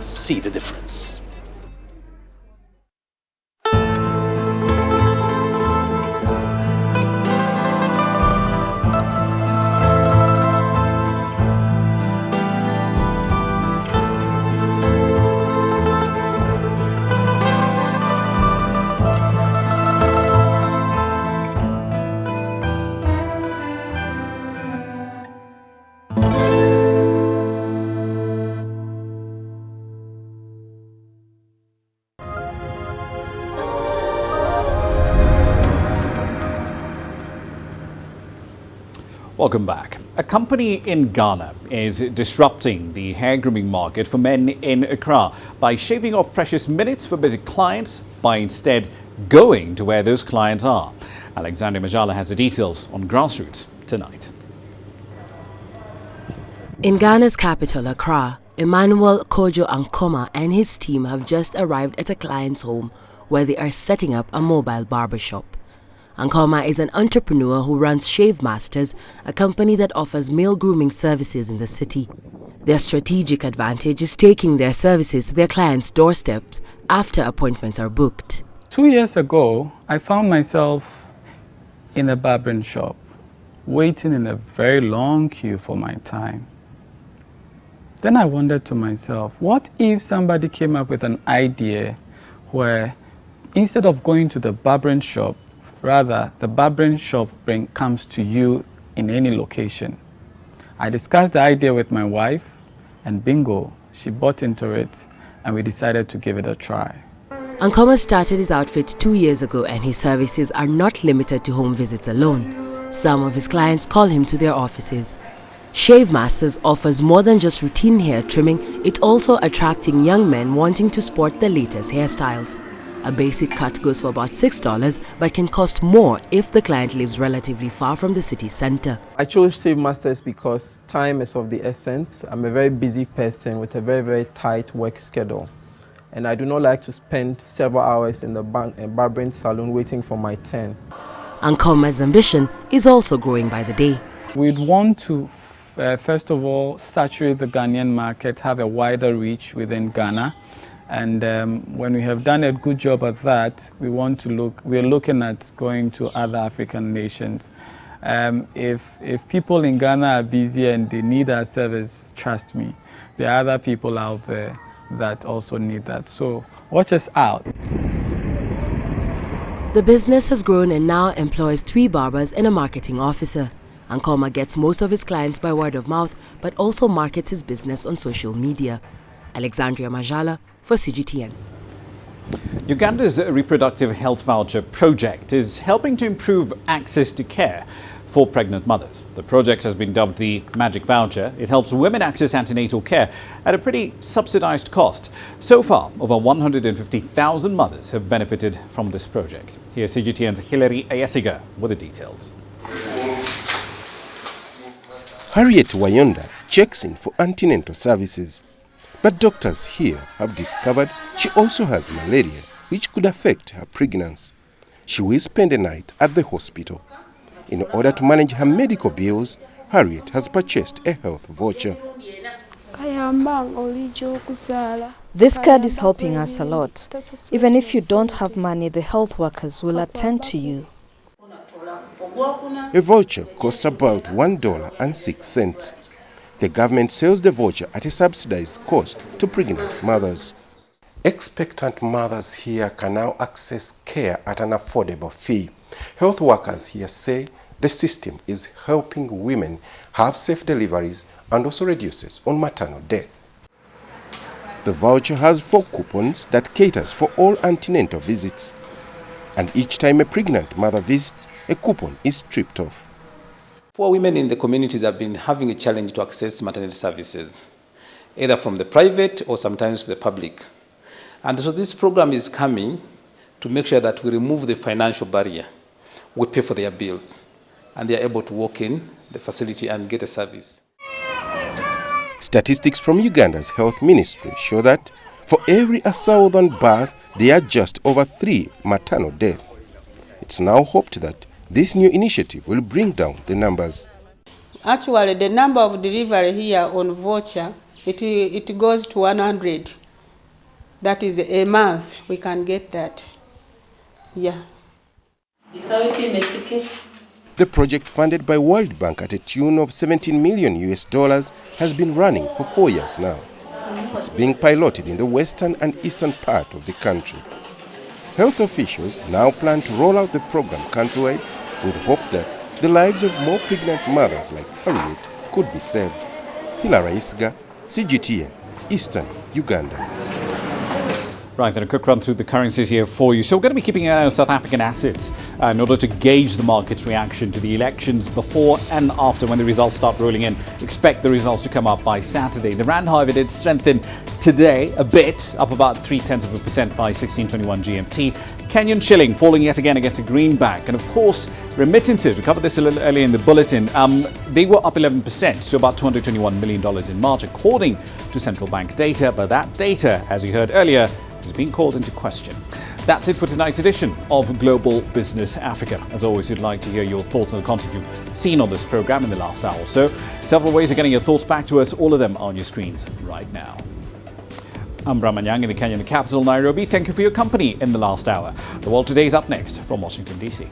see the difference. Welcome back. A company in Ghana is disrupting the hair grooming market for men in Accra by shaving off precious minutes for busy clients by instead going to where those clients are. Alexandria Majala has the details on Grassroots tonight. In Ghana's capital, Accra, Emmanuel Kojo Ankoma and his team have just arrived at a client's home where they are setting up a mobile barbershop. Ankoma is an entrepreneur who runs Shave Masters, a company that offers male grooming services in the city. Their strategic advantage is taking their services to their clients' doorsteps after appointments are booked. 2 years ago, I found myself in a barbering shop, waiting in a very long queue for my time. Then I wondered to myself, what if somebody came up with an idea where instead of going to the barbering shop, rather, the barbering shop comes to you in any location. I discussed the idea with my wife, and bingo, she bought into it, and we decided to give it a try. Ankoma started his outfit 2 years ago, and his services are not limited to home visits alone. Some of his clients call him to their offices. Shave Masters offers more than just routine hair trimming, it's also attracting young men wanting to sport the latest hairstyles. A basic cut goes for about $6 but can cost more if the client lives relatively far from the city center. I chose Shave Masters because time is of the essence. I'm a very busy person with a very tight work schedule. And I do not like to spend several hours in the barbering salon waiting for my turn. Ankoma's ambition is also growing by the day. We'd want to, first of all, saturate the Ghanaian market, have a wider reach within Ghana. And when we have done a good job at that, we're looking at going to other African nations. If people in Ghana are busy and they need our service, trust me, there are other people out there that also need that. So watch us out. The business has grown and now employs 3 barbers and a marketing officer. Ankoma gets most of his clients by word of mouth, but also markets his business on social media. Alexandria Majala for CGTN. Uganda's reproductive health voucher project is helping to improve access to care for pregnant mothers. The project has been dubbed the Magic Voucher. It helps women access antenatal care at a pretty subsidized cost. So far, over 150,000 mothers have benefited from this project. Here's CGTN's Hilary Ayesiga with the details. Harriet Wayonda checks in for antenatal services. But doctors here have discovered she also has malaria, which could affect her pregnancy. She will spend a night at the hospital. In order to manage her medical bills, Harriet has purchased a health voucher. This card is helping us a lot. Even if you don't have money, the health workers will attend to you. A voucher costs about $1.06. The government sells the voucher at a subsidized cost to pregnant mothers. Expectant mothers here can now access care at an affordable fee. Health workers here say the system is helping women have safe deliveries and also reduces on maternal death. The voucher has 4 coupons that caters for all antenatal visits. And each time a pregnant mother visits, a coupon is stripped off. Poor women in the communities have been having a challenge to access maternity services, either from the private or sometimes the public. And so this program is coming to make sure that we remove the financial barrier. We pay for their bills, and they are able to walk in the facility and get a service. Statistics from Uganda's health ministry show that for every southern birth, there are just over 3 maternal deaths. It's now hoped that this new initiative will bring down the numbers. Actually, the number of delivery here on voucher, it goes to 100. That is a month. We can get that. Yeah. The project, funded by World Bank at a tune of $17 million has been running for 4 years now. It's being piloted in the western and eastern part of the country. Health officials now plan to roll out the program countrywide with hope that the lives of more pregnant mothers like Harriet could be saved. Hilary Ayesiga, CGTN, Eastern Uganda. Right, then a quick run through the currencies here for you. So we're going to be keeping an eye on South African assets in order to gauge the market's reaction to the elections before and after when the results start rolling in. Expect the results to come up by Saturday. The rand, however, did strengthen today a bit, up about 0.3% by 16:21 GMT. Kenyan shilling falling yet again against a greenback. And of course, remittances, we covered this a little earlier in the bulletin, they were up 11% to about $221 million in March, according to central bank data. But that data, as you heard earlier, is being called into question. That's it for tonight's edition of Global Business Africa. As always, we'd like to hear your thoughts on the content you've seen on this program in the last hour or so. Several ways of getting your thoughts back to us, all of them on your screens right now. I'm Ramah Nyang in the Kenyan capital, Nairobi. Thank you for your company in the last hour. The World Today is up next from Washington, D.C.